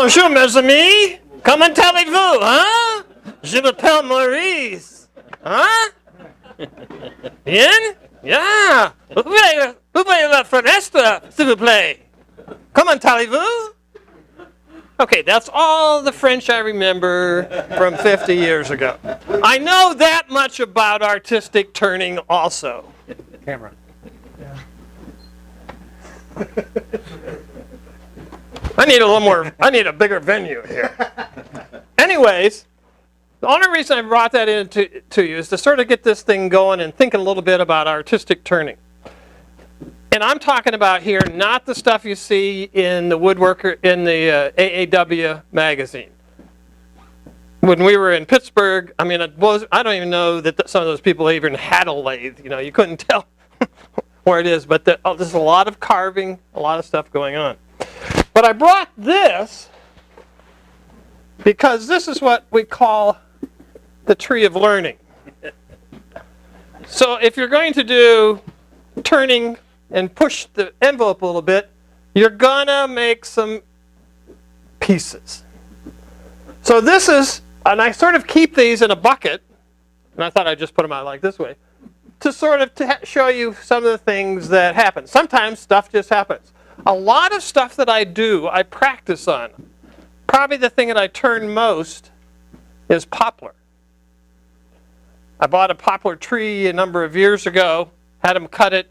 Bonjour, mes amis. Comment allez-vous, hein? Je m'appelle Maurice. Hein? Bien? Yeah. Ouvrez la fenêtre, s'il vous plaît. Comment allez-vous? Okay, that's all the French I remember from 50 years ago. I know that much about artistic turning also. Camera. I need a bigger venue here. Anyways, the only reason I brought that in to you is to sort of get this thing going and think a little bit about artistic turning. And I'm talking about here not the stuff you see in the woodworker in the AAW magazine. When we were in Pittsburgh, I mean, I don't even know that some of those people even had a lathe. You know, you couldn't tell where it is, but there's a lot of carving, a lot of stuff going on. But I brought this because this is what we call the tree of learning. So if you're going to do turning and push the envelope a little bit, you're gonna make some pieces. So this is, and I sort of keep these in a bucket, and I thought I'd just put them out like this way, to sort of show you some of the things that happen. Sometimes stuff just happens. A lot of stuff that I do, I practice on. Probably the thing that I turn most is poplar. I bought a poplar tree a number of years ago, had them cut it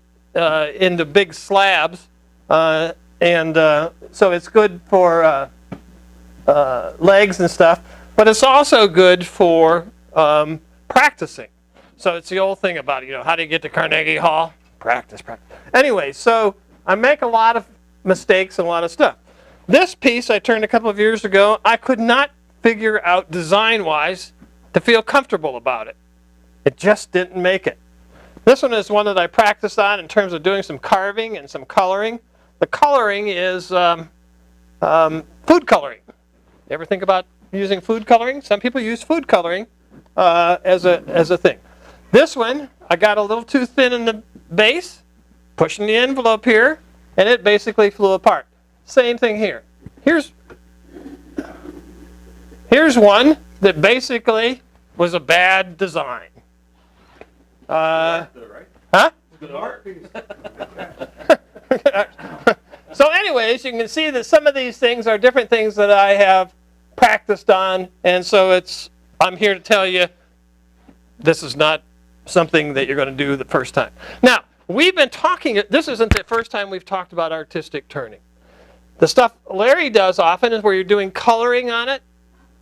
into big slabs, so it's good for legs and stuff, but it's also good for practicing. So it's the old thing about, you know, how do you get to Carnegie Hall? Practice, practice. Anyway, so I make a lot of mistakes and a lot of stuff. This piece I turned a couple of years ago, I could not figure out design-wise to feel comfortable about it. It just didn't make it. This one is one that I practiced on in terms of doing some carving and some coloring. The coloring is food coloring. You ever think about using food coloring? Some people use food coloring as a thing. This one, I got a little too thin in the base, pushing the envelope here, and it basically flew apart. Same thing here. Here's one that basically was a bad design. Huh? Good art piece. So anyways, you can see that some of these things are different things that I have practiced on, and so I'm here to tell you this is not something that you're going to do the first time. Now, we've been talking, this isn't the first time we've talked about artistic turning. The stuff Larry does often is where you're doing coloring on it.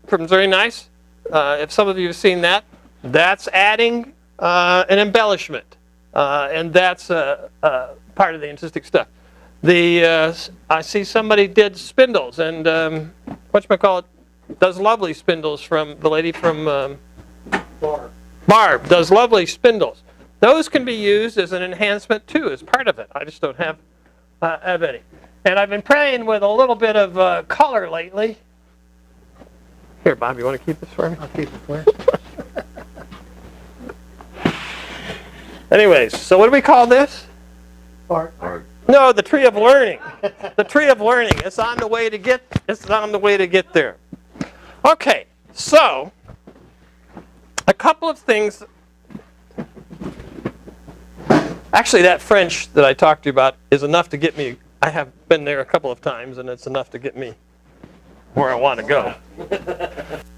It's very nice. If some of you have seen that, that's adding an embellishment. And that's part of the artistic stuff. I see somebody did spindles, and whatchamacallit does lovely spindles from the lady from Barb does lovely spindles. Those can be used as an enhancement too, as part of it. I just don't have any. And I've been playing with a little bit of color lately. Here, Bob, you want to keep this for me? I'll keep it for you. Anyways, so what do we call this? Art. No, the tree of learning. The tree of learning. It's on the way to get there. Okay, so a couple of things. Actually, that French that I talked to you about is enough to get me. I have been there a couple of times, and it's enough to get me where I want to go.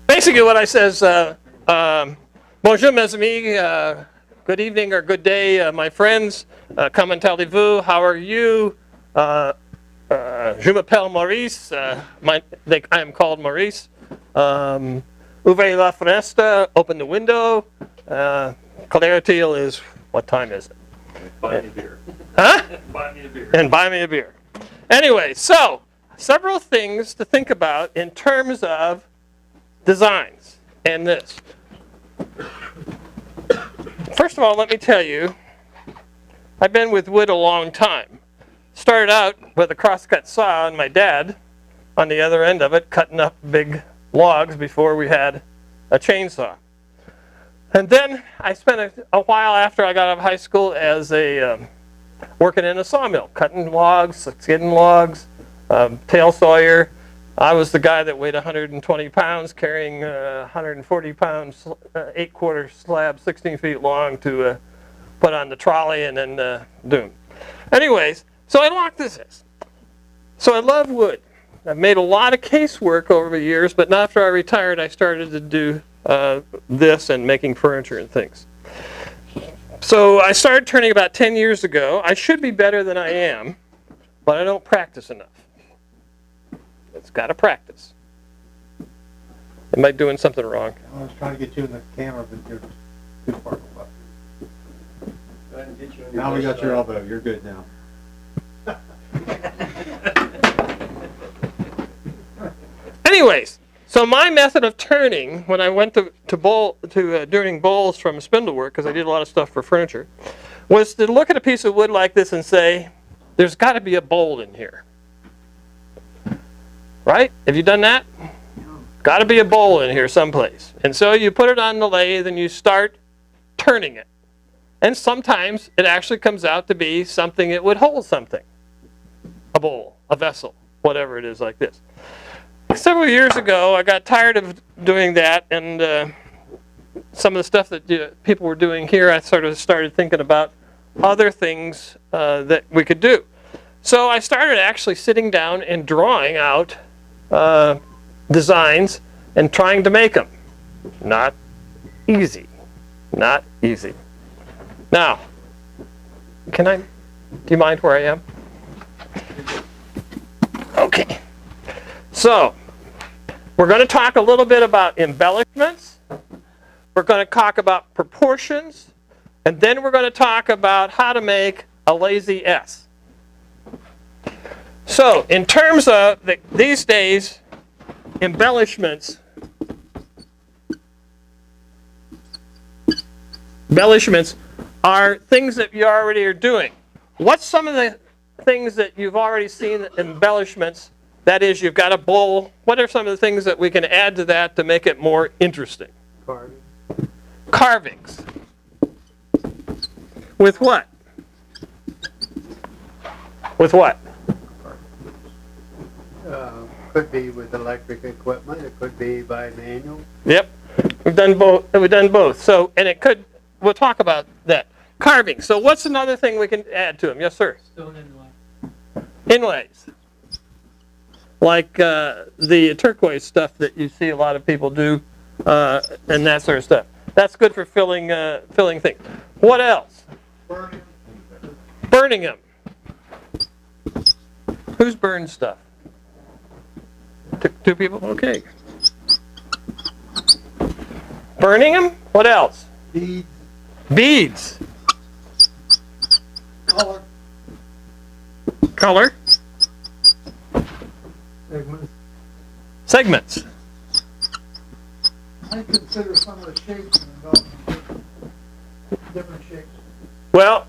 Basically, what I says, bonjour mes amis, good evening or good day, my friends. Comment allez-vous? How are you? Je m'appelle Maurice. I am called Maurice. Ouvrez la fenêtre. Open the window. Clarity is, what time is it? Buy me a beer. Huh? Buy me a beer. And buy me a beer. Anyway, so several things to think about in terms of designs and this. First of all, let me tell you, I've been with wood a long time. Started out with a crosscut saw and my dad on the other end of it, cutting up big logs before we had a chainsaw. And then I spent a while after I got out of high school as working in a sawmill, cutting logs, skidding logs, tail sawyer, I was the guy that weighed 120 pounds carrying 140 pounds 8-quarter slab 16 feet long to put on the trolley and then do. Anyways, so I like this. So I love wood. I've made a lot of casework over the years, but after I retired, I started to do this and making furniture and things. So I started turning about 10 years ago. I should be better than I am, but I don't practice enough. It's got to practice. Am I doing something wrong? I was trying to get you in the camera, but you're too far away. Go ahead and get you on Now we got left your side. elbow. You're good now. Anyways, so my method of turning when I went to doing bowls from spindle work, because I did a lot of stuff for furniture, was to look at a piece of wood like this and say, there's got to be a bowl in here. Right? Have you done that? Got to be a bowl in here someplace. And so you put it on the lathe and you start turning it. And sometimes it actually comes out to be something that would hold something. A bowl, a vessel, whatever it is like this. Several years ago, I got tired of doing that, and some of the stuff that people were doing here, I sort of started thinking about other things that we could do. So I started actually sitting down and drawing out designs and trying to make them. Not easy. Not easy. Now, do you mind where I am? Okay. So, we're going to talk a little bit about embellishments. We're going to talk about proportions. And then we're going to talk about how to make a lazy S. So, in terms of these days, embellishments are things that you already are doing. What's some of the things that you've already seen embellishments? That is, you've got a bowl. What are some of the things that we can add to that to make it more interesting? Carving. Carvings. With what? With what? Could be with electric equipment. It could be by manual. Yep. We've done both. We've done both. So, and it could. We'll talk about that. Carving. So, what's another thing we can add to them? Yes, sir. Stone inlay. Inlays. Like the turquoise stuff that you see a lot of people do, and that sort of stuff. That's good for filling things. What else? Burning them. Who's burned stuff? Two people? Okay. Burning them? What else? Beads. Beads. Color. Color. Segments. Segments. I consider some of the shapes involved different shapes. Well,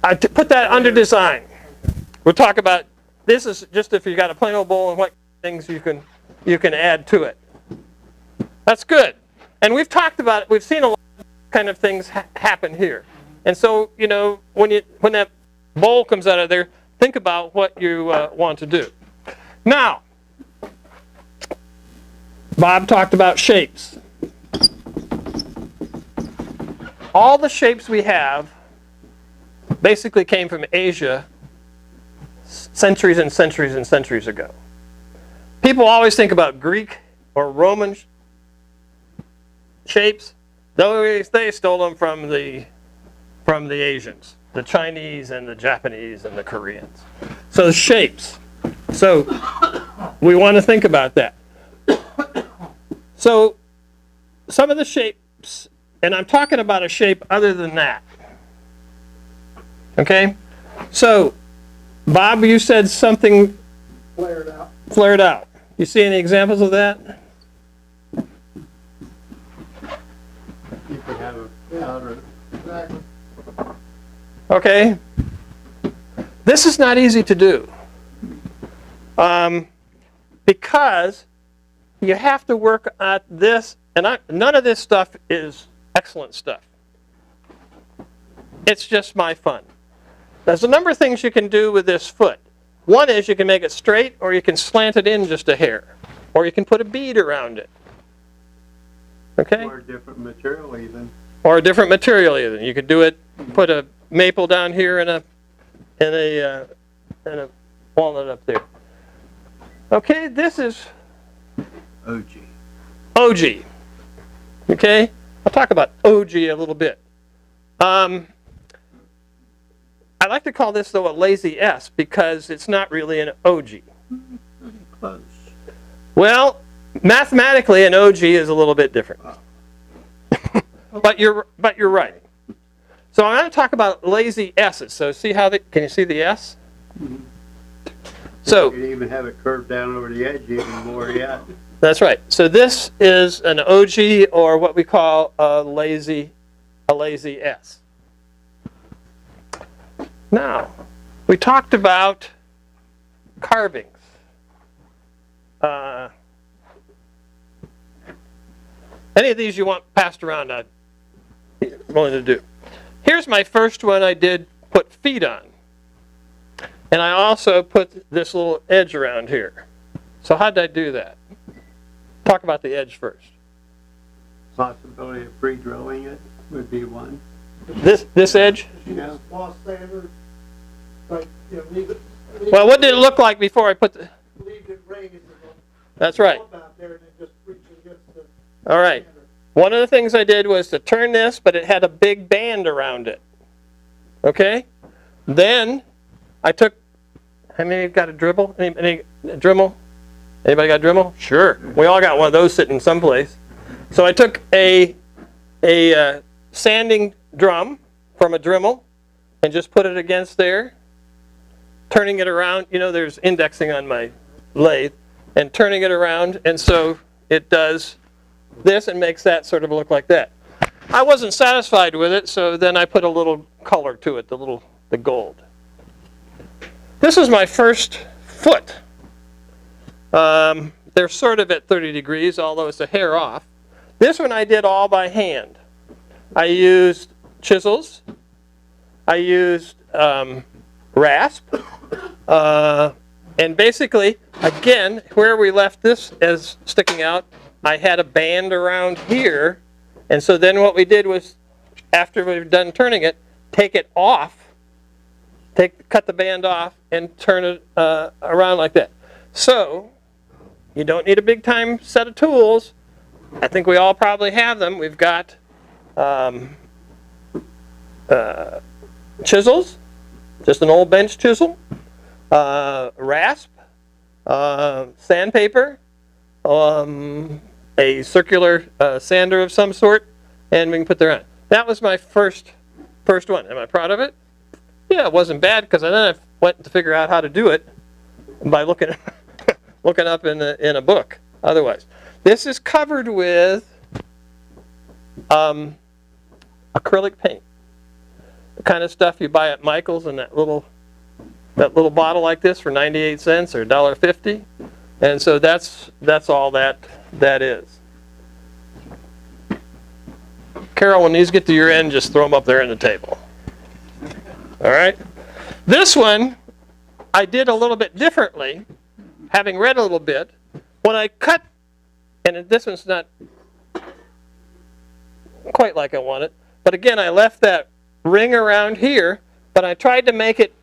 I put that under design. We'll talk about, this is just if you got a plain old bowl and what things you can add to it. That's good. And we've talked about it. We've seen a lot of kind of things happen here. And so, you know, when that bowl comes out of there, think about what you want to do. Now, Bob talked about shapes. All the shapes we have basically came from Asia centuries and centuries and centuries ago. People always think about Greek or Roman shapes. They stole them from the Asians, the Chinese and the Japanese and the Koreans. So shapes. So we want to think about that. So some of the shapes, and I'm talking about a shape other than that. Okay? So, Bob, you said something Flared out. flared out. You see any examples of that? You could have a outer. Exactly. Okay? This is not easy to do. Because you have to work at this, and none of this stuff is excellent stuff. It's just my fun. There's a number of things you can do with this foot. One is you can make it straight, or you can slant it in just a hair, or you can put a bead around it. Okay? Or different material even. Or a different material even. You could do it, put a maple down here and a walnut up there. Okay, this is OG. OG. Okay? I'll talk about OG a little bit. I like to call this, though, a lazy S because it's not really an OG. Close. Well, mathematically, an OG is a little bit different. But you're right. So I'm going to talk about lazy S's. So see how can you see the S? So You can even have it curved down over the edge even more yet. that's right. So this is an OG, or what we call a lazy S. Now, we talked about carvings. Any of these you want passed around, I'm willing to do. Here's my first one I did put feet on. And I also put this little edge around here. So how did I do that? Talk about the edge first. Possibility of pre-drilling it would be one. This edge? Use floss sander, like, you know, leave it. Well, what did it look like before I put the... Leave it raised. That's right. Out there and it just reaches against the All right. sander. One of the things I did was to turn this, but it had a big band around it. Okay? Then I took... How many of you got a dribble? Any Dremel? Anybody got a Dremel? Sure. We all got one of those sitting someplace. So I took a sanding drum from a Dremel and just put it against there, turning it around. You know, there's indexing on my lathe, and turning it around, and so it does this and makes that sort of look like that. I wasn't satisfied with it, so then I put a little color to it, the gold. This is my first foot. They're sort of at 30 degrees, although it's a hair off. This one I did all by hand. I used chisels. I used rasp. And basically, again, where we left this as sticking out, I had a band around here. And so then what we did was, after we were done turning it, take it off, cut the band off, and turn it around like that. So, you don't need a big time set of tools. I think we all probably have them. We've got chisels, just an old bench chisel, rasp, sandpaper, a circular sander of some sort, and we can put there on. That was my first one. Am I proud of it? Yeah, it wasn't bad, because then I went to figure out how to do it by looking up in a book. Otherwise, this is covered with acrylic paint, the kind of stuff you buy at Michael's in that little bottle like this for 98 cents or $1.50, and so that's all that is. Carol, when these get to your end, just throw them up there on the table. All right. This one I did a little bit differently, having read a little bit. When I cut, and this one's not quite like I want it, but again, I left that ring around here, but I tried to make it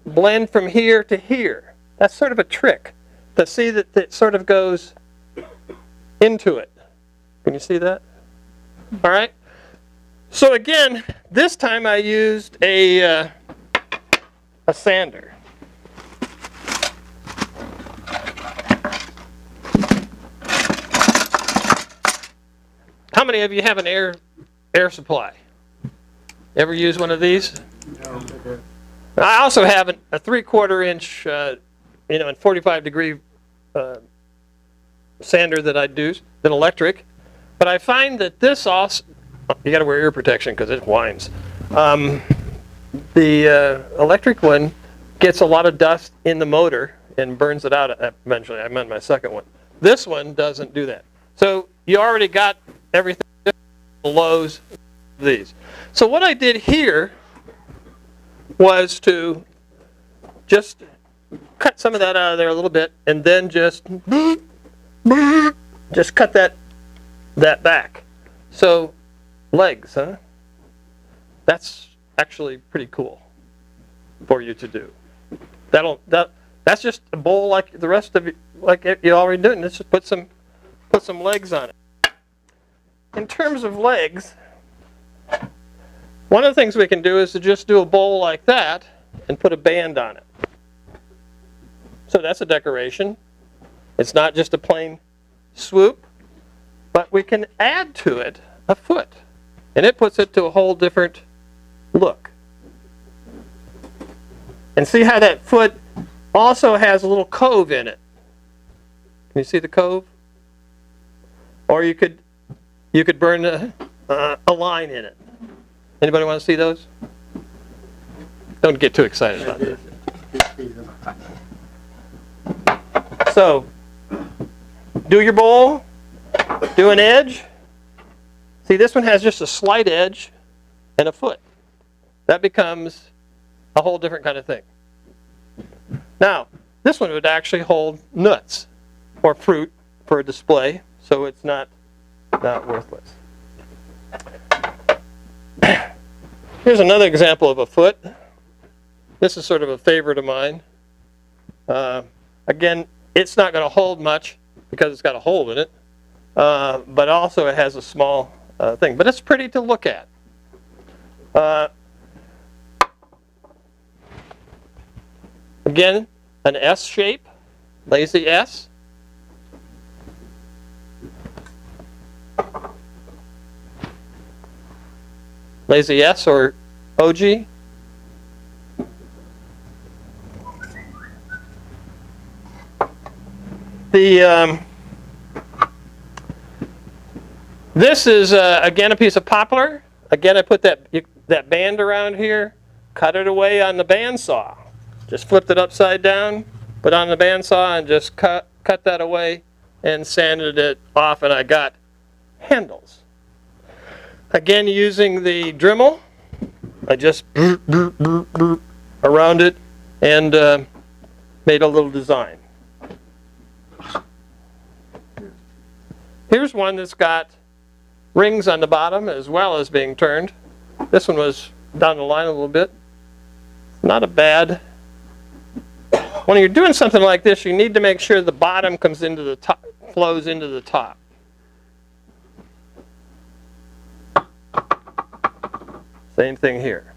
blend from here to here. That's sort of a trick, to see that it sort of goes into it. Can you see that? All right. So again, this time I used a sander. How many of you have an air supply? Ever use one of these? No. I also have a 3/4 inch, in 45 degree sander that I do, an electric. But I find that this also, you got to wear ear protection because it whines. The electric one gets a lot of dust in the motor and burns it out eventually. I meant my second one. This one doesn't do that. So you already got everything below these. So what I did here was to just cut some of that out of there a little bit, and then just cut that back. So legs, huh? That's actually pretty cool for you to do. That's just a bowl like the rest of it, like you already do, and just put some legs on it. In terms of legs, one of the things we can do is to just do a bowl like that and put a band on it. So that's a decoration. It's not just a plain swoop, but we can add to it a foot, and it puts it to a whole different look. And see how that foot also has a little cove in it. Can you see the cove? Or you could burn a line in it. Anybody want to see those? Don't get too excited about this. So, do your bowl, do an edge. See, this one has just a slight edge and a foot. That becomes a whole different kind of thing. Now, this one would actually hold nuts or fruit for a display, so it's not worthless. Here's another example of a foot. This is sort of a favorite of mine. Again, it's not going to hold much because it's got a hole in it, but also it has a small thing. But it's pretty to look at. Again, an S shape, lazy S. Lazy S or OG. This is again a piece of poplar. Again, I put that band around here, cut it away on the bandsaw. Just flipped it upside down, put on the bandsaw, and just cut that away and sanded it off, and I got handles. Again, using the Dremel, I just around it and made a little design. Here's one that's got rings on the bottom as well as being turned. This one was down the line a little bit. Not a bad. When you're doing something like this, you need to make sure the bottom comes into the top, flows into the top. Same thing here.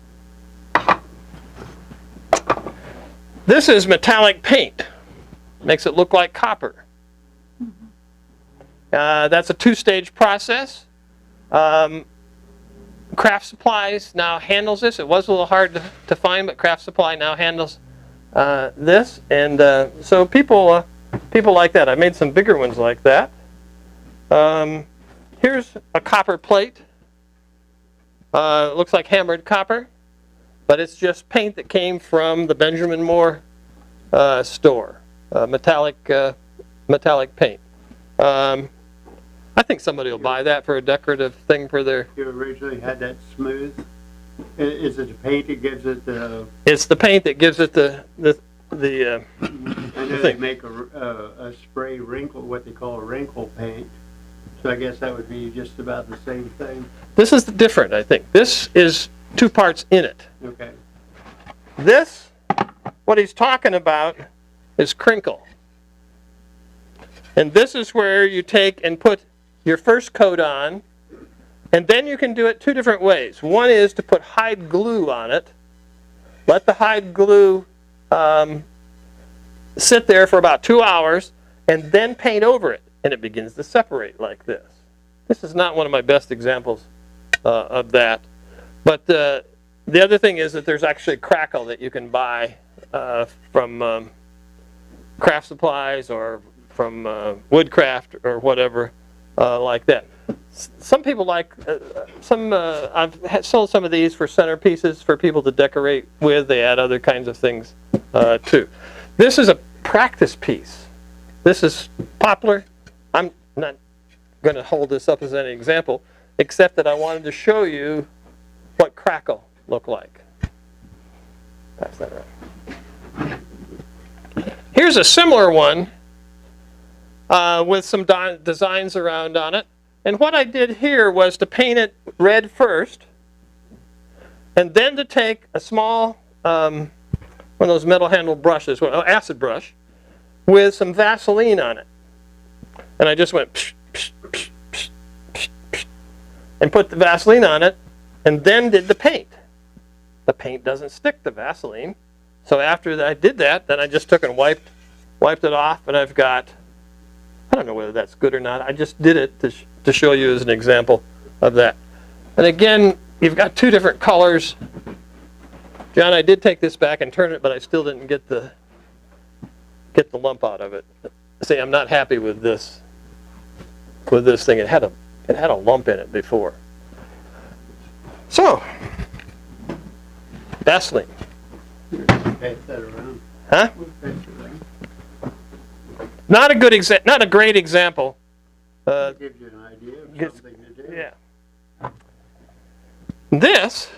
This is metallic paint. Makes it look like copper. That's a two-stage process. Craft Supplies now handles this. It was a little hard to find, but Craft Supply now handles this, and so people like that. I made some bigger ones like that. Here's a copper plate. It looks like hammered copper, but it's just paint that came from the Benjamin Moore store, metallic paint. I think somebody will buy that for a decorative thing for their. You originally had that smooth. Is it the paint that gives it the? It's the paint that gives it the I know they make a spray wrinkle, what they call a wrinkle paint. So I guess that would be just about the same thing. This is different, I think. This is two parts in it. Okay. This, what he's talking about, is crinkle. And this is where you take and put your first coat on, and then you can do it two different ways. One is to put hide glue on it. Let the hide glue sit there for about 2 hours, and then paint over it, and it begins to separate like this. This is not one of my best examples of that. But the other thing is that there's actually crackle that you can buy from Craft Supplies or from Woodcraft or whatever like that. Some people like I've sold some of these for centerpieces for people to decorate with. They add other kinds of things too. This is a practice piece. This is poplar. I'm not going to hold this up as any example, except that I wanted to show you what crackle looked like. Pass that around. Here's a similar one with some designs around on it. And what I did here was to paint it red first, and then to take a small, one of those metal handled brushes, well, acid brush, with some Vaseline on it. And I just went psh, psh, psh, psh, psh, psh, and put the Vaseline on it, and then did the paint. The paint doesn't stick to Vaseline. So after I did that, then I just took and wiped it off, and I've got, I don't know whether that's good or not. I just did it to show you as an example of that. And again, you've got two different colors. John, I did take this back and turn it, but I still didn't get the lump out of it. See, I'm not happy with this thing. It had a lump in it before. So, Vaseline. Pass that around. Huh? We'll pass it around. Not a great example. It gives you an idea of Gets- something to do. Yeah. This,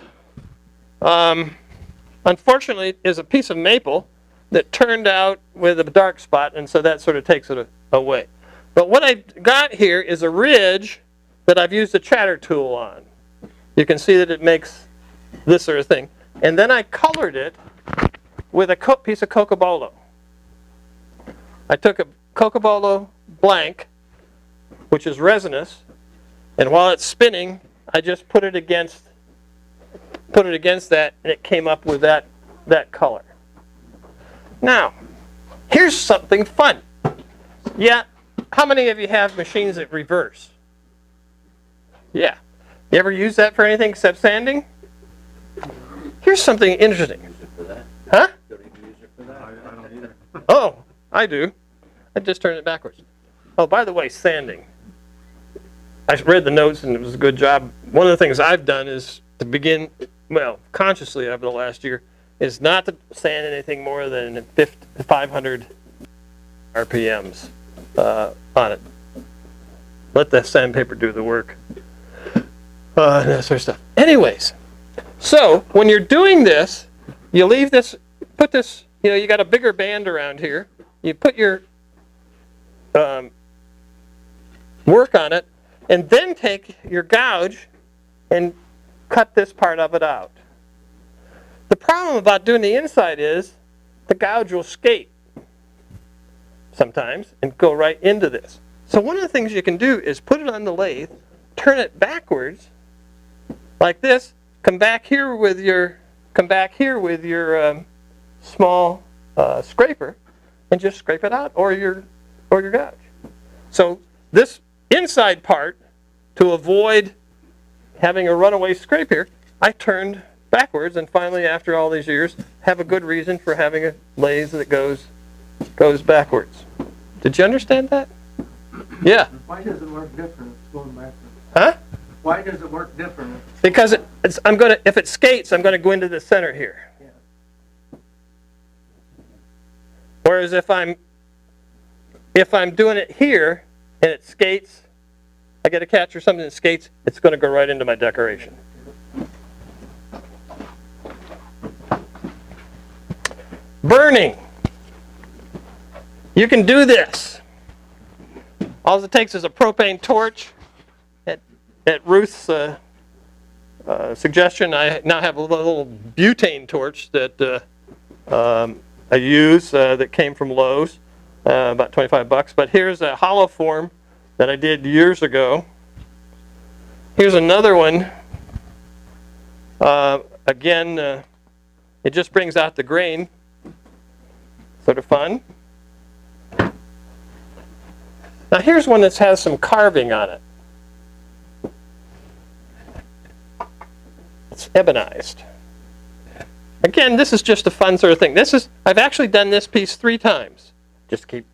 unfortunately, is a piece of maple that turned out with a dark spot, and so that sort of takes it away. But what I got here is a ridge that I've used a chatter tool on. You can see that it makes this sort of thing. And then I colored it with a piece of Cocobolo. I took a Cocobolo blank, which is resinous, and while it's spinning, I just put it against that, and it came up with that color. Now, here's something fun. Yeah, how many of you have machines that reverse? Yeah. You ever use that for anything except sanding? Here's something interesting. Huh? Oh, I do. I just turned it backwards. Oh, by the way, sanding. I read the notes and it was a good job. One of the things I've done is to begin, well, consciously over the last year, is not to sand anything more than 500 RPMs on it. Let the sandpaper do the work. That sort of stuff. Anyways, so when you're doing this, you leave this, put this, you got a bigger band around here. You put your work on it, and then take your gouge and cut this part of it out. The problem about doing the inside is the gouge will skate sometimes and go right into this. So one of the things you can do is put it on the lathe, turn it backwards like this, come back here with your small scraper and just scrape it out, or your gouge. So this inside part, to avoid having a runaway scrape here, I turned backwards, and finally, after all these years, have a good reason for having a lathe that goes backwards. Did you understand that? Yeah. Why does it work different if it's going backwards? Huh? Why does it work different? Because if it skates, I'm gonna go into the center here. Yeah. Whereas if I'm doing it here and it skates, I get a catch or something that skates, it's gonna go right into my decoration. Burning. You can do this. All it takes is a propane torch. At Ruth's suggestion, I now have a little butane torch that I use that came from Lowe's, about $25. But here's a hollow form that I did years ago. Here's another one. Again, it just brings out the grain. Sort of fun. Now here's one that has some carving on it. It's ebonized. Again, this is just a fun sort of thing. I've actually done this piece 3 times. Just if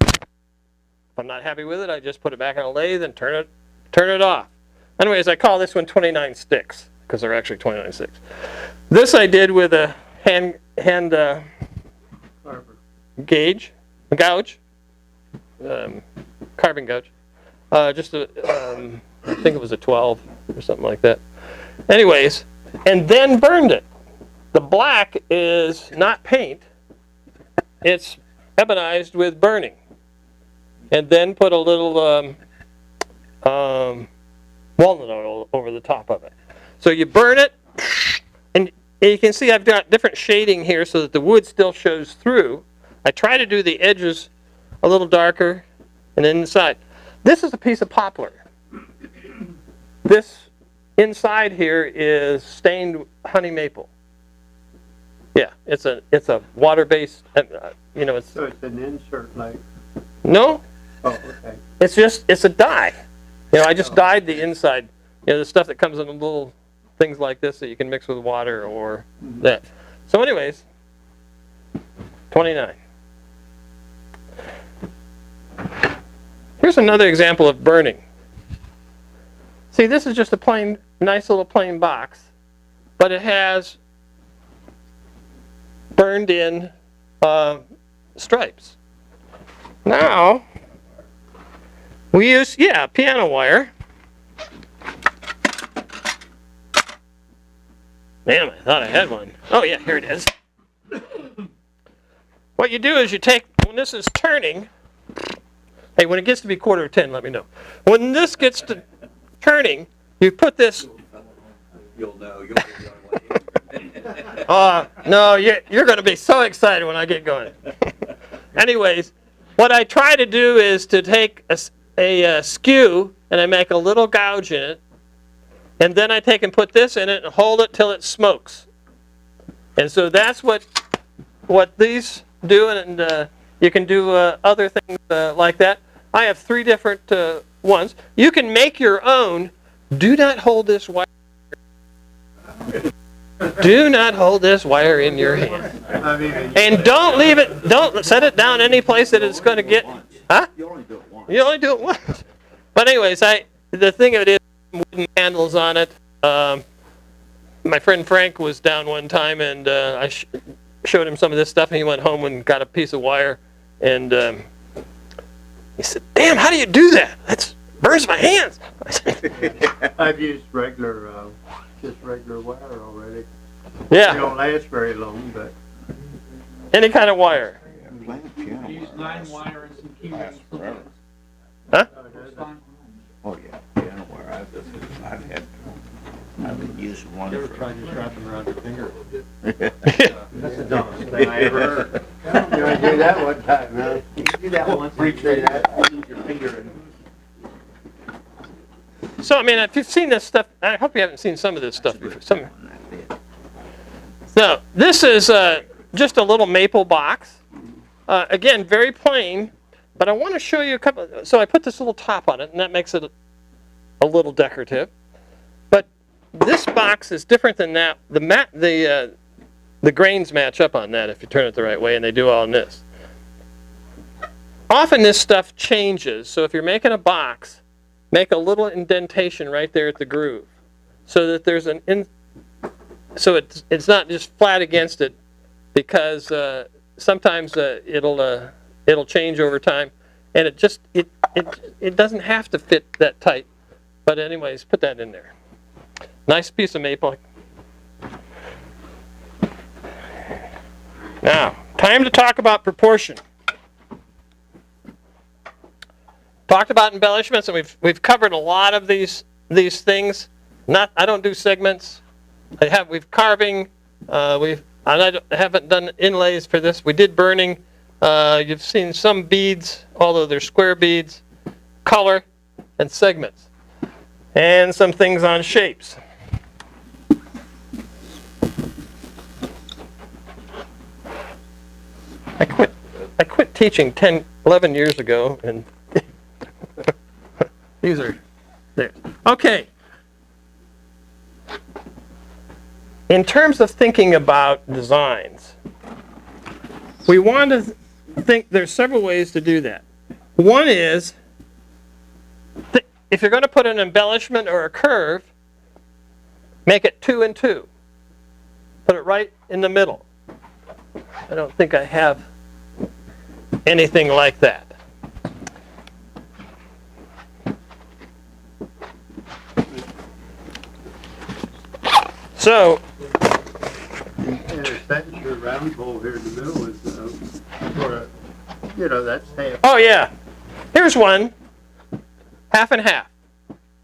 I'm not happy with it, I just put it back on a lathe and turn it off. Anyways, I call this one 29 sticks, because they're actually 29 sticks. This I did with a hand gouge, carving gouge. I think it was a 12 or something like that. Anyways, and then burned it. The black is not paint, it's ebonized with burning. And then put a little walnut oil over the top of it. So you burn it, and you can see I've got different shading here so that the wood still shows through. I try to do the edges a little darker and then inside. This is a piece of poplar. This inside here is stained honey maple. Yeah, it's a water-based, it's So it's an insert like, no, oh, okay. it's a dye. I just dyed the inside. The stuff that comes in little things like this that you can mix with water or that. So anyways, 29. Here's another example of burning. See, this is just a nice little plain box, but it has burned in stripes. Now, we use, piano wire. Damn, I thought I had one. Oh yeah, here it is. What you do is you take, when this is turning, hey, when it gets to be 9:45, let me know. When this gets to turning, you put this. You'll know. No, you're going to be so excited when I get going. Anyways, what I try to do is to take a skew and I make a little gouge in it, and then I take and put this in it and hold it till it smokes. And so that's what these do, and you can do other things like that. I have 3 different ones. You can make your own. Do not hold this wire. Do not hold this wire in your hand. And don't leave it, don't set it down any place that it's going to get. Huh? You only do it once. You only do it once. But anyways, the thing of it is, wooden handles on it. My friend Frank was down one time, and I showed him some of this stuff, and he went home and got a piece of wire, and he said, "Damn, how do you do that? That burns my hands." I've used just regular wire already. It Yeah, don't last very long, but any kind of wire. Playing piano. Use 9 wire and some key rings. Forever. Oh, yeah, piano wire. I've been using one for. just wrapping around your finger? that's the dumbest thing I ever heard. You want to do that one time, huh? You can do that once. Appreciate that. Use your finger and. So, I mean, if you've seen this stuff, I hope you haven't seen some of this stuff before. Now, this is just a little maple box. Again, very plain, but I want to show you a couple. So I put this little top on it, and that makes it a little decorative. But this box is different than that. The grains match up on that if you turn it the right way, and they do all in this. Often this stuff changes, so if you're making a box, make a little indentation right there at the groove, so that there's so it's not just flat against it, because sometimes it'll change over time, and it doesn't have to fit that tight. But anyways, put that in there. Nice piece of maple. Now, time to talk about proportion. Talked about embellishments, and we've covered a lot of these things. I don't do segments. We've carving. I haven't done inlays for this. We did burning. You've seen some beads, although they're square beads, color, and segments, and some things on shapes. I quit teaching 11 years ago, and these are there. Okay. In terms of thinking about designs, we want to think there's several ways to do that. One is, if you're going to put an embellishment or a curve, make it 2 and 2. Put it right in the middle. I don't think I have anything like that. So, in a sense, your round hole here in the middle is for you know, that's half. Oh yeah, here's one, half and half.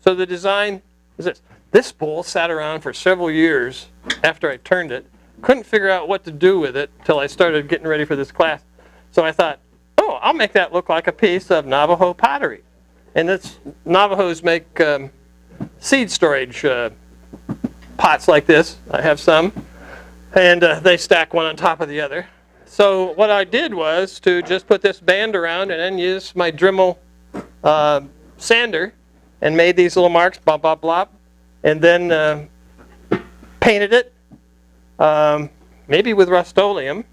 So the design is this. This bowl sat around for several years after I turned it. Couldn't figure out what to do with it till I started getting ready for this class. So I thought, oh, I'll make that look like a piece of Navajo pottery. And Navajos make seed storage pots like this. I have some. And they stack one on top of the other. So what I did was to just put this band around and then use my Dremel sander and made these little marks, blah, blah, blah, and then painted it, maybe with Rust-Oleum.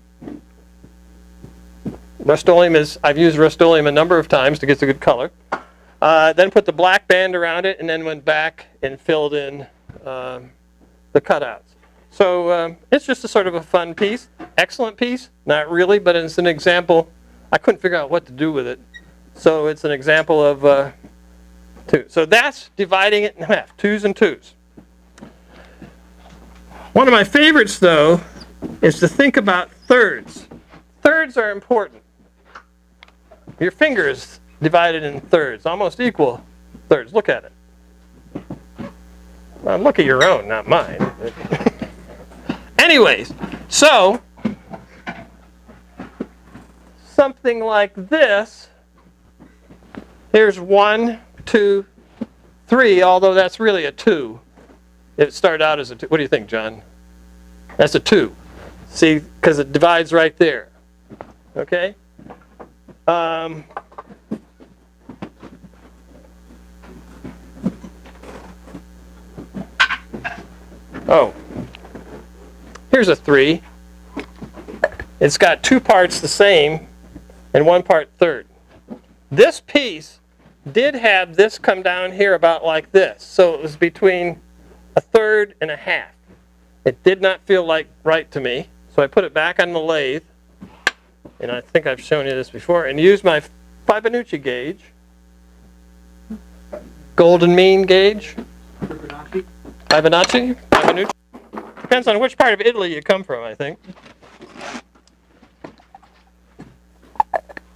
Rust-Oleum is, I've used Rust-Oleum a number of times to get a good color. Then put the black band around it and then went back and filled in the cutouts. So it's just a sort of a fun piece. Excellent piece, not really, but it's an example. I couldn't figure out what to do with it. So it's an example of two. So that's dividing it in half, 2s and 2s. One of my favorites, though, is to think about thirds. Thirds are important. Your finger is divided in thirds, almost equal thirds. Look at it. Well, look at your own, not mine. Anyways, so something like this. Here's 1, 2, 3, although that's really a 2. It started out as a 2. What do you think, John? That's a 2. See, because it divides right there. Okay? Oh. Here's a 3. It's got 2 parts the same and 1 part third. This piece did have this come down here about like this. So it was between a third and a half. It did not feel like right to me. So I put it back on the lathe. And I think I've shown you this before. And used my Fibonacci gauge. Golden mean gauge. Fibonacci? Fibonacci? Depends on which part of Italy you come from, I think.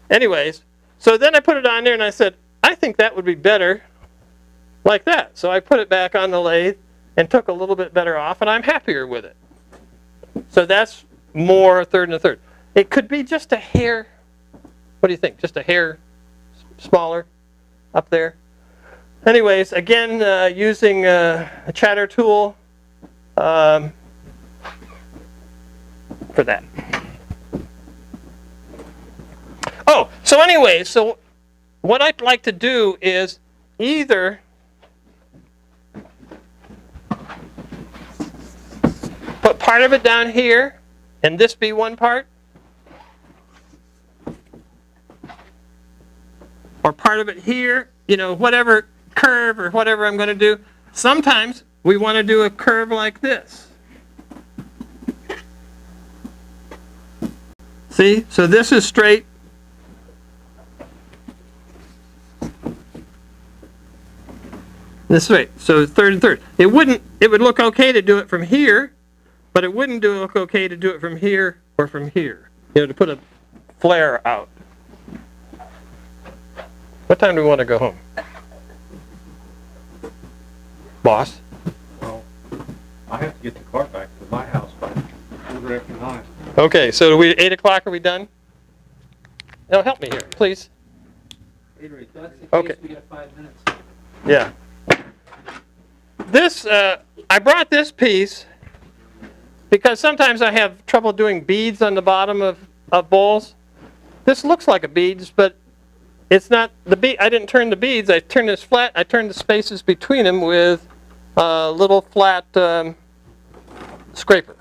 Anyways, so then I put it on there and I said, I think that would be better like that. So I put it back on the lathe and took a little bit better off, and I'm happier with it. So that's more third and a third. It could be just a hair. What do you think? Just a hair smaller up there? Anyways, again, using a chatter tool for that. Oh, so anyway, so what I'd like to do is either put part of it down here and this be one part, or part of it here, you know, whatever curve or whatever I'm going to do. Sometimes we want to do a curve like this. See? So this is straight. This way. So third and third. It would look okay to do it from here, but it wouldn't look okay to do it from here or from here. You know, to put a flare out. What time do we want to go home? Boss? Well, I have to get the car back to my house by 9:15. Okay, so 8 o'clock, are we done? No, help me here, please. That's the Okay. case, we got 5 minutes. Yeah. This, I brought this piece because sometimes I have trouble doing beads on the bottom of bowls. This looks like a beads, but it's not the bead. I didn't turn the beads. I turned this flat. I turned the spaces between them with a little flat scraper.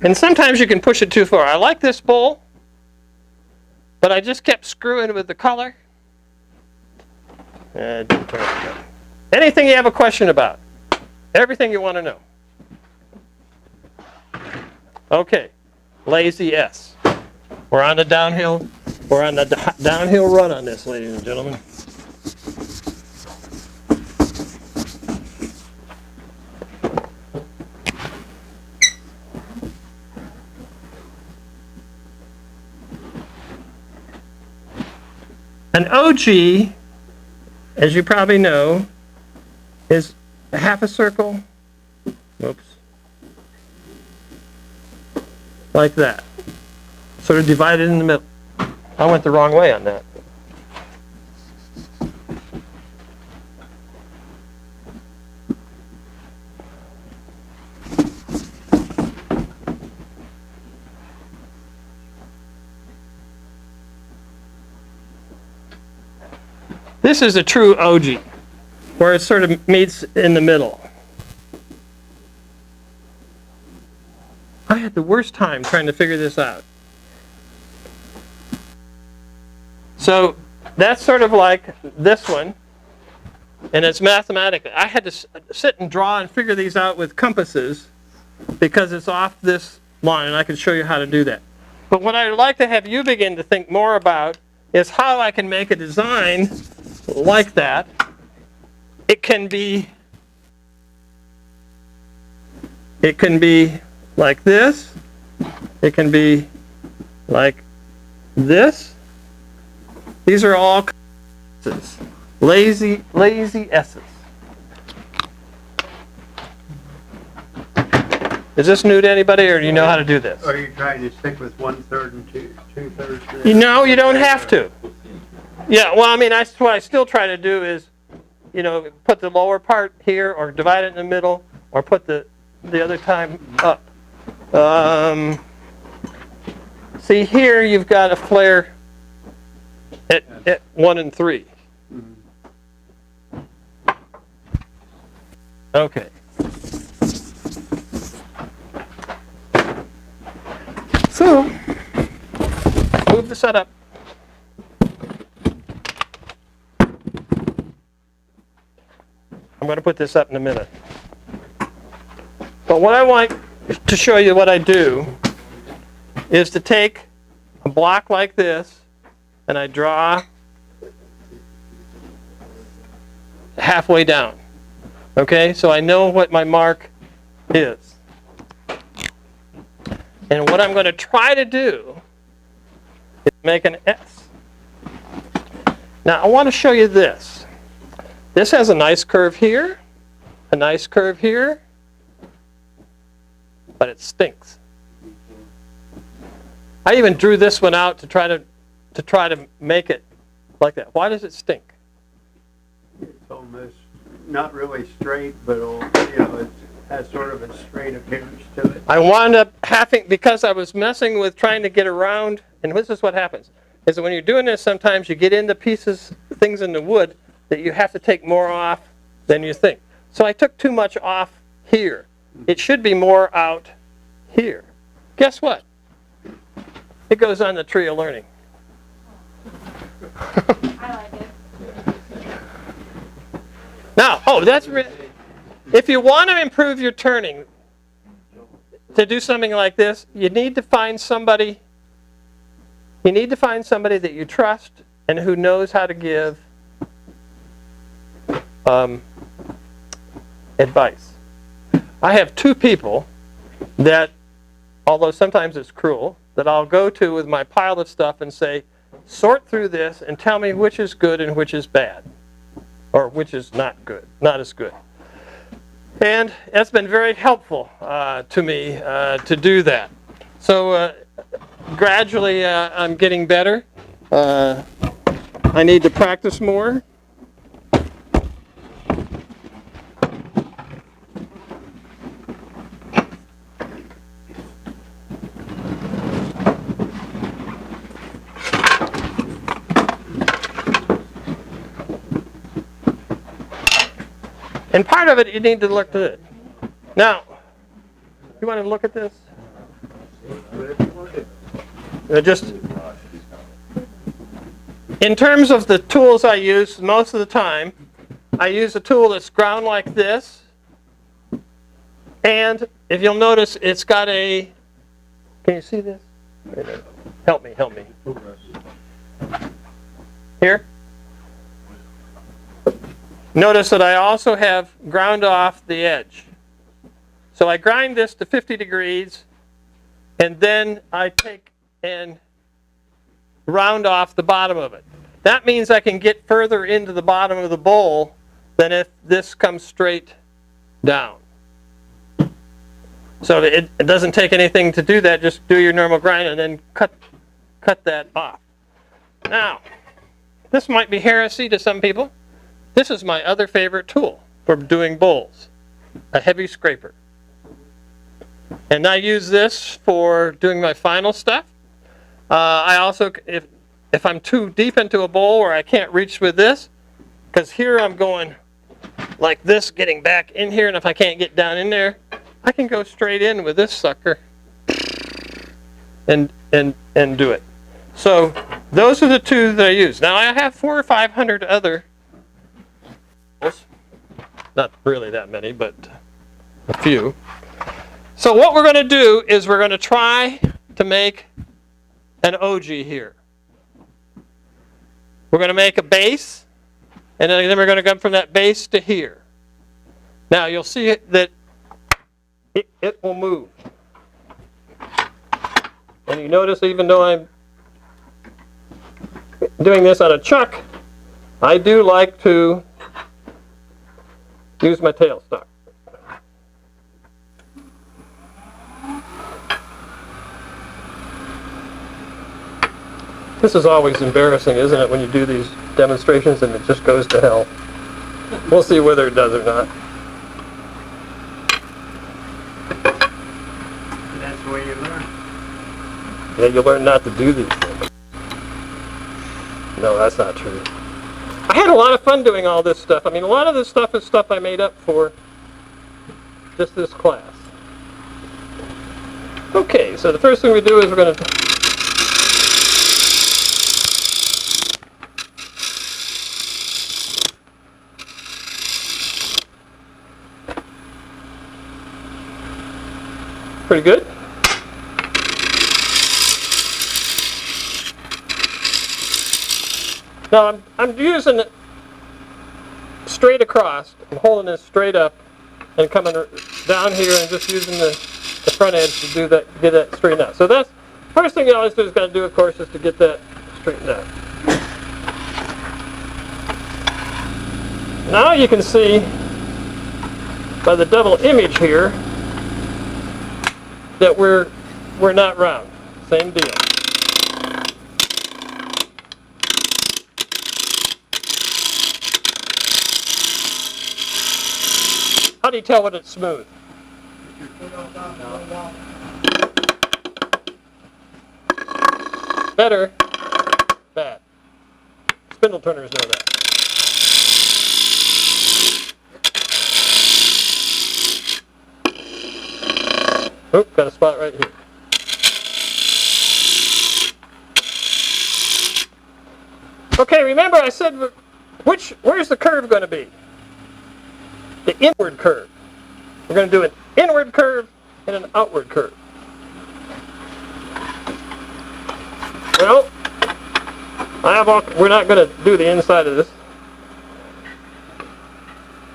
And sometimes you can push it too far. I like this bowl, but I just kept screwing with the color. It didn't turn out good. Anything you have a question about? Everything you want to know. Okay, lazy S. We're on the downhill. We're on the downhill run on this, ladies and gentlemen. An OG, as you probably know, is a half a circle, whoops, like that, sort of divided in the middle. I went the wrong way on that. This is a true OG, where it sort of meets in the middle. I had the worst time trying to figure this out. So that's sort of like this one, and it's mathematical. I had to sit and draw and figure these out with compasses because it's off this line, and I can show you how to do that. But what I'd like to have you begin to think more about is how I can make a design like that. It can be like this. It can be like this. These are all S's. Lazy S's. Is this new to anybody, or do you know how to do this? Are you trying to stick with 1/3 and 2/3? You know, you don't have to. Yeah, well, I mean, that's what I still try to do is, you know, put the lower part here, or divide it in the middle, or put the other time up. See, here you've got a flare at 1 and 3. Okay. So, move the setup. I'm going to put this up in a minute. But what I want to show you what I do is to take a block like this, and I draw halfway down. Okay, so I know what my mark is. And what I'm going to try to do is make an S. Now I want to show you this. This has a nice curve here, a nice curve here, but it stinks. I even drew this one out to try to make it like that. Why does it stink? It's almost not really straight, but it has sort of a straight appearance to it. I wound up having, because I was messing with trying to get around, and this is what happens, is that when you're doing this, sometimes you get into pieces, things in the wood, that you have to take more off than you think. So I took too much off here. It should be more out here. Guess what? It goes on the tree of learning. I like it. Now, if you want to improve your turning, to do something like this, you need to find somebody that you trust and who knows how to give advice. I have two people that, although sometimes it's cruel, that I'll go to with my pile of stuff and say, sort through this and tell me which is good and which is bad, or which is not good, not as good. And that's been very helpful to me to do that. So gradually I'm getting better. I need to practice more. And part of it, you need to look at it. Now, you want to look at this? Just in terms of the tools I use, most of the time, I use a tool that's ground like this. And if you'll notice, it's got a, can you see this? Help me. Here? Notice that I also have ground off the edge. So I grind this to 50 degrees, and then I take and round off the bottom of it. that means I can get further into the bottom of the bowl than if this comes straight down. So it doesn't take anything to do that, just do your normal grind and then cut that off. Now, this might be heresy to some people. This is my other favorite tool for doing bowls, a heavy scraper. And I use this for doing my final stuff. I also, if I'm too deep into a bowl where I can't reach with this, because here I'm going like this, getting back in here, and if I can't get down in there, I can go straight in with this sucker and do it. So those are the two that I use. Now I have 400 or 500 other bowls. Not really that many, but a few. So what we're going to do is we're going to try to make an OG here. We're going to make a base, and then we're going to come from that base to here. Now you'll see that it will move. And you notice even though I'm doing this on a chuck, I do like to use my tailstock. This is always embarrassing, isn't it, when you do these demonstrations and it just goes to hell. We'll see whether it does or not. That's the way you learn. Yeah, you learn not to do these things. No, that's not true. I had a lot of fun doing all this stuff. I mean, a lot of this stuff is stuff I made up for just this class. Okay, so the first thing we do is we're going to pretty good. Now I'm using it straight across. I'm holding this straight up and coming down here and just using the front edge to do that, get that straightened out. So that's first thing you always do is got to do, of course, is to get that straightened out. Now you can see by the double image here that we're not round. Same deal. How do you tell when it's smooth? Better, bad. Spindle turners know that. Oop, got a spot right here. Okay, remember I said where's the curve going to be? The inward curve. We're going to do an inward curve and an outward curve. Well, we're not going to do the inside of this.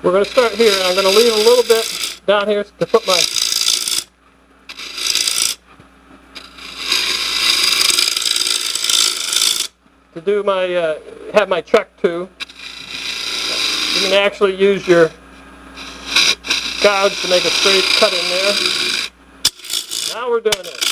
We're going to start here, and I'm going to leave a little bit down here to put my have my chuck to. You can actually use your gouge to make a straight cut in there. Now we're doing it.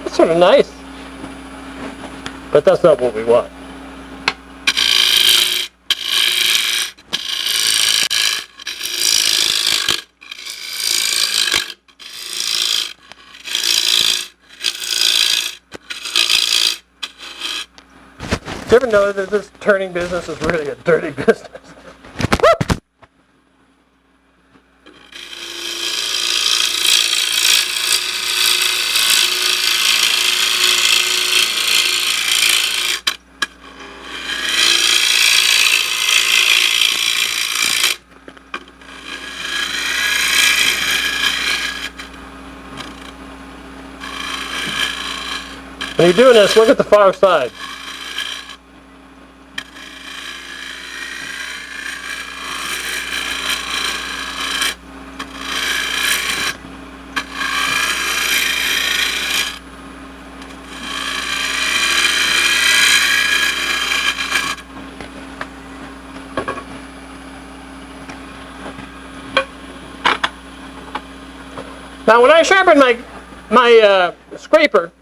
That's sort of nice, but that's not what we want. Do you ever know that this turning business is really a dirty business? When you're doing this, look at the far side. Now, when I sharpen my scraper,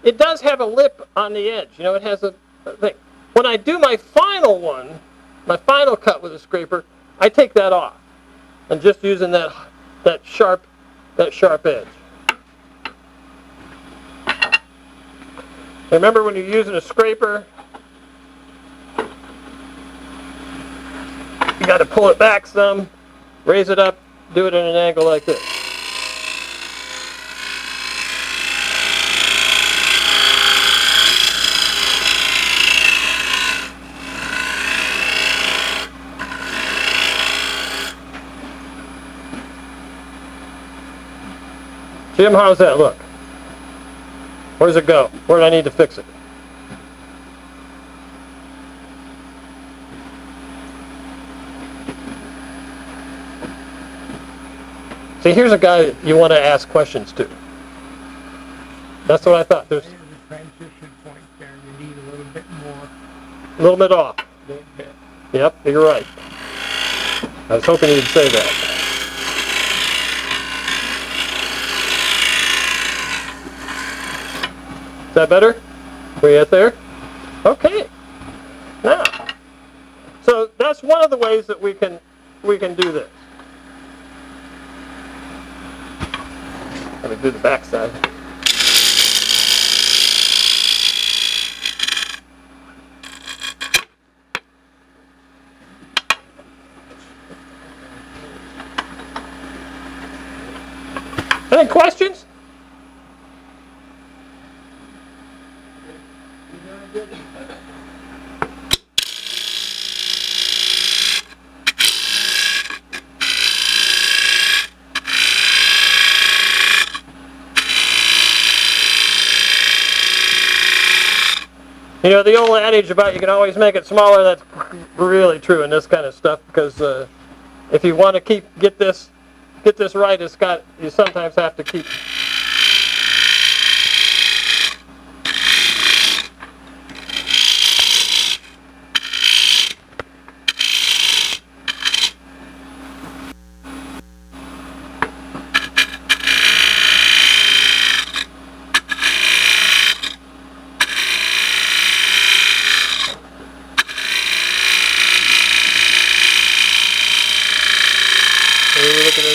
it does have a lip on the edge. You know, it has a thing. When I do my final one, my final cut with a scraper, I take that off, and just using that sharp edge. Remember, when you're using a scraper, you got to pull it back some, raise it up, do it at an angle like this. Jim, how's that look? Where does it go? Where do I need to fix it? See, here's a guy you want to ask questions to. That's what I thought. There's There's a transition point there, you need a little bit more. a little bit off. Little bit. Yep, you're right. I was hoping you'd say that. Is that better? We at there? Okay. Now, so that's one of the ways that we can do this. Let me do the back side. Any questions? You know, the old adage about you can always make it smaller, that's really true in this kind of stuff, because if you want to get this right, you sometimes have to keep.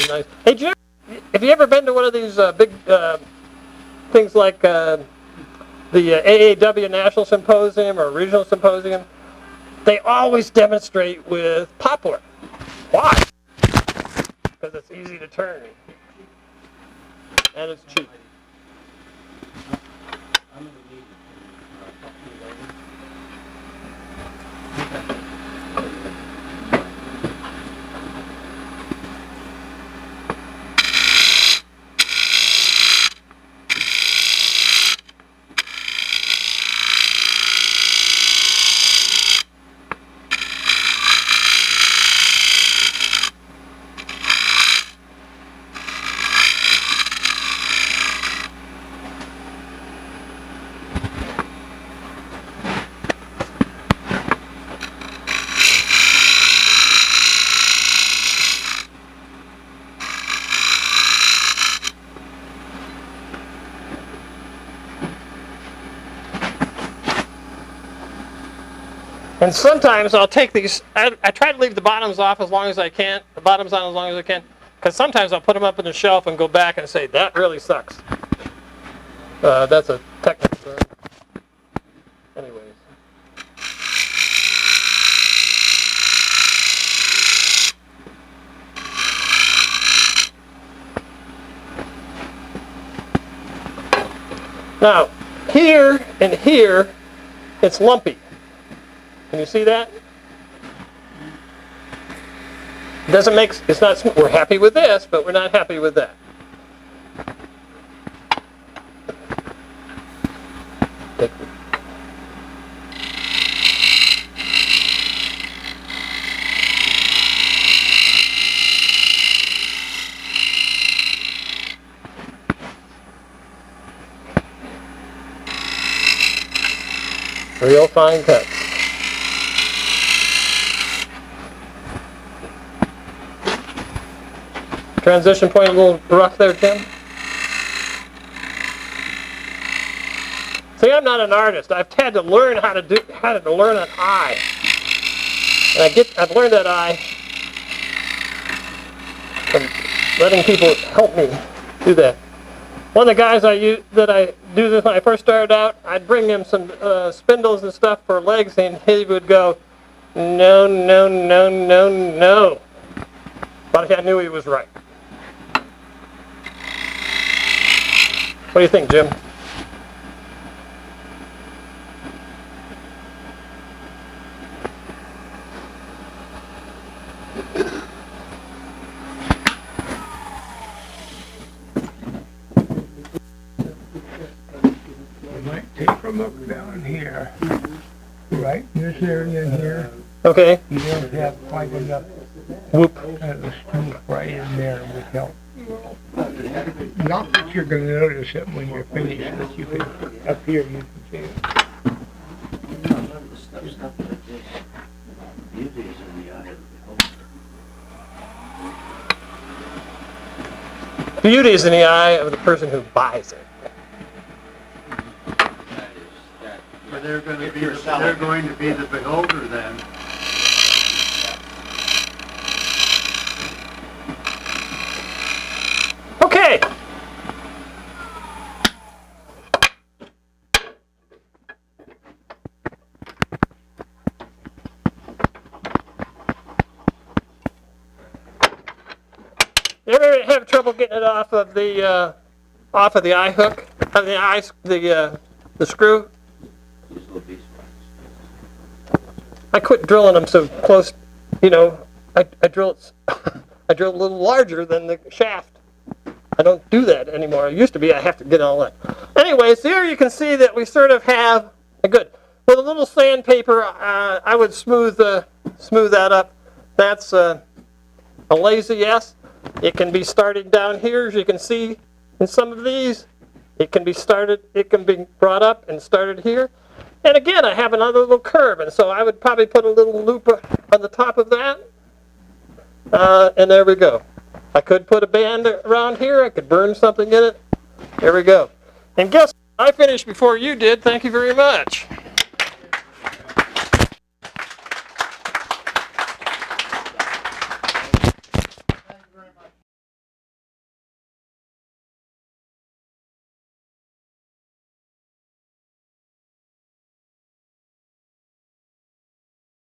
Nice. Hey, Jim, have you ever been to one of these big things like the AAW National Symposium or Regional Symposium? They always demonstrate with poplar. Why? Because it's easy to turn. And it's cheap. And sometimes I'll take these, I try to leave the bottoms off as long as I can, the bottoms on as long as I can, because sometimes I'll put them up on the shelf and go back and say, that really sucks. That's a technical term. Anyways. Now, here and here, it's lumpy. Can you see that? Doesn't make, it's not, we're happy with this, but we're not happy with that. picture. Real fine cuts. Transition point a little rough there, Tim? See, I'm not an artist. I've had to learn how to learn an eye. And I've learned that eye from letting people help me do that. One of the guys I do this when I first started out, I'd bring him some spindles and stuff for legs, and he would go, no, no, no, no, no. But I knew he was right. What do you think, Jim? Might take a look down here, right in this area in here. Okay. You don't have quite enough Whoop. of the smooth right in there would help. Not that you're going to notice it when you're finished, but you can, up here you can see it. Beauty is in the eye of the beholder. Beauty is in the eye of the person who buys it. But they're going to be the beholder then. Okay. You ever have trouble getting it off of the eye hook, of the screw? These little bees. I quit drilling them so close. You know, I drill a little larger than the shaft. I don't do that anymore. It used to be I have to get all that. Anyways, here you can see that we sort of have good. With a little sandpaper, I would smooth that up. That's a lazy yes. It can be started down here, as you can see in some of these. It can be brought up and started here. And again, I have another little curve, and so I would probably put a little loop on the top of that. And there we go. I could put a band around here. I could burn something in it. There we go. And guess what? I finished before you did. Thank you very much.